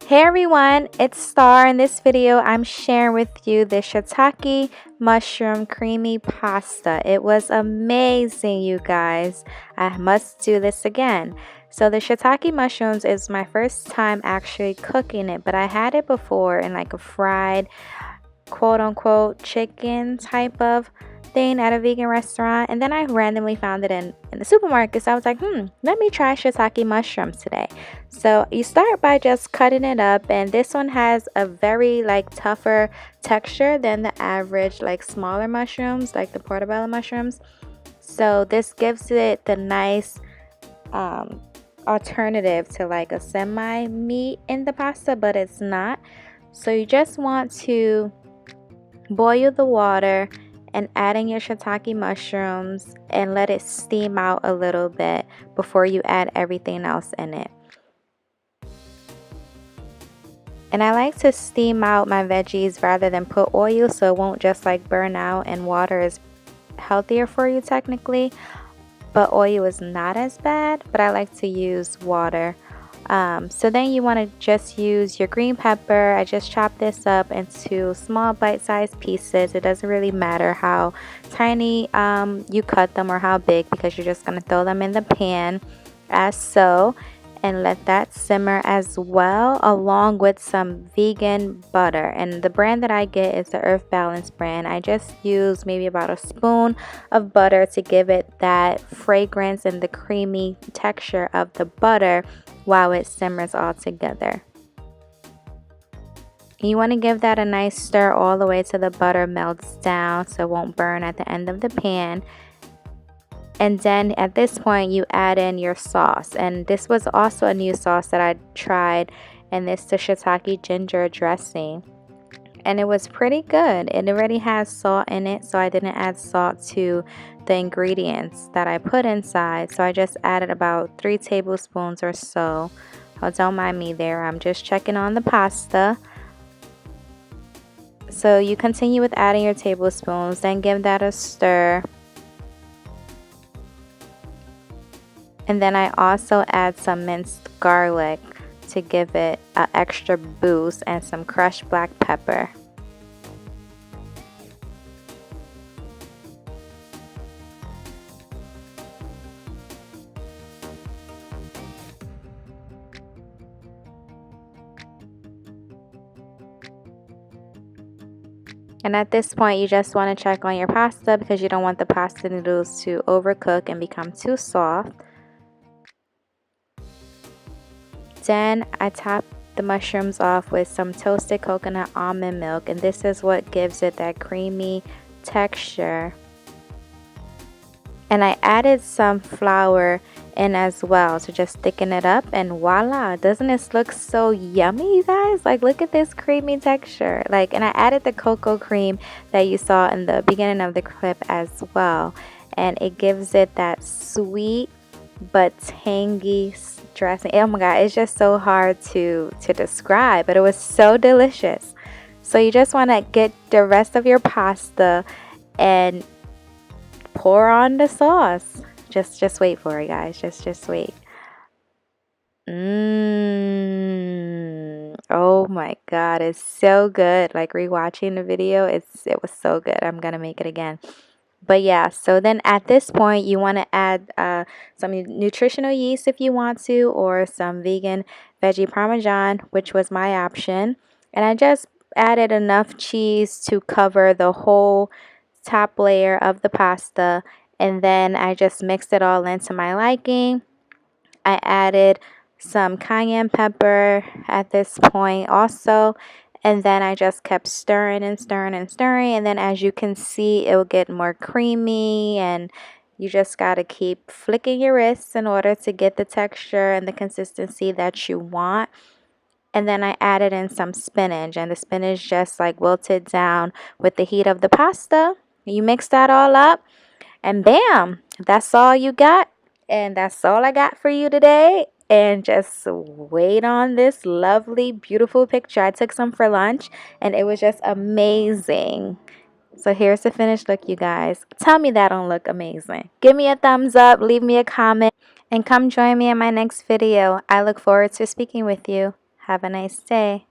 Hey everyone, it's Star. In this video, I'm sharing with you the Shiitake Mushroom Creamy Pasta. It was amazing, you guys. I must do this again. So the shiitake mushrooms is my first time actually cooking it, but I had it before in like a fried quote unquote chicken type of thing at a vegan restaurant, and then I randomly found it in the supermarket. So I was like, let me try shiitake mushrooms today. So you start by just cutting it up, and this one has a very like tougher texture than the average like smaller mushrooms, like the portobello mushrooms. So this gives it the nice um alternative to like a semi meat in the pasta, but it's not. So you just want to boil the water and add in your shiitake mushrooms and let it steam out a little bit before you add everything else in it. And I like to steam out my veggies rather than put oil so it won't just like burn out, and water is healthier for you technically, but oil is not as bad, but I like to use water. So then you want to just use your green pepper. I just chopped this up into small bite-sized pieces. It doesn't really matter how tiny you cut them or how big, because you're just going to throw them in the pan as so, and let that simmer as well, along with some vegan butter. And the brand that I get is the Earth Balance brand. I just use maybe about a spoon of butter to give it that fragrance and the creamy texture of the butter while it simmers all together. You want to give that a nice stir all the way till the butter melts down so it won't burn at the end of the pan. And then at this point you add in your sauce, and this was also a new sauce that I tried, and this is the shiitake ginger dressing, and it was pretty good. It already has salt in it, so I didn't add salt to the ingredients that I put inside, so I just added about 3 tablespoons or so. Oh, don't mind me there, I'm just checking on the pasta. So you continue with adding your tablespoons, then give that a stir. And then I also add some minced garlic to give it an extra boost, and some crushed black pepper. And at this point you just want to check on your pasta, because you don't want the pasta noodles to overcook and become too soft. Then I top the mushrooms off with some toasted coconut almond milk, and this is what gives it that creamy texture. And I added some flour in as well to just thicken it up, and voila, doesn't this look so yummy, you guys? Like, look at this creamy texture. Like, and I added the cocoa cream that you saw in the beginning of the clip as well, and it gives it that sweet but tangy dressing. Oh my god, it's just so hard to describe, but it was so delicious. So you just want to get the rest of your pasta and pour on the sauce. Just wait for it, guys. Just wait. Oh my god, it's so good. Like, rewatching the video, it was so good. I'm gonna make it again. But yeah, so then at this point you want to add some nutritional yeast if you want to, or some vegan veggie Parmesan, which was my option. And I just added enough cheese to cover the whole top layer of the pasta, and then I just mixed it all into my liking. I added some cayenne pepper at this point also, and then I just kept stirring and stirring and stirring, and then as you can see, it will get more creamy, and you just got to keep flicking your wrists in order to get the texture and the consistency that you want. And then I added in some spinach, and the spinach just like wilted down with the heat of the pasta. You mix that all up, and bam, that's all you got. And that's all I got for you today. And just wait on this lovely, beautiful picture. I took some for lunch, and it was just amazing. So here's the finished look, you guys. Tell me that don't look amazing. Give me a thumbs up, leave me a comment, and come join me in my next video. I look forward to speaking with you. Have a nice day.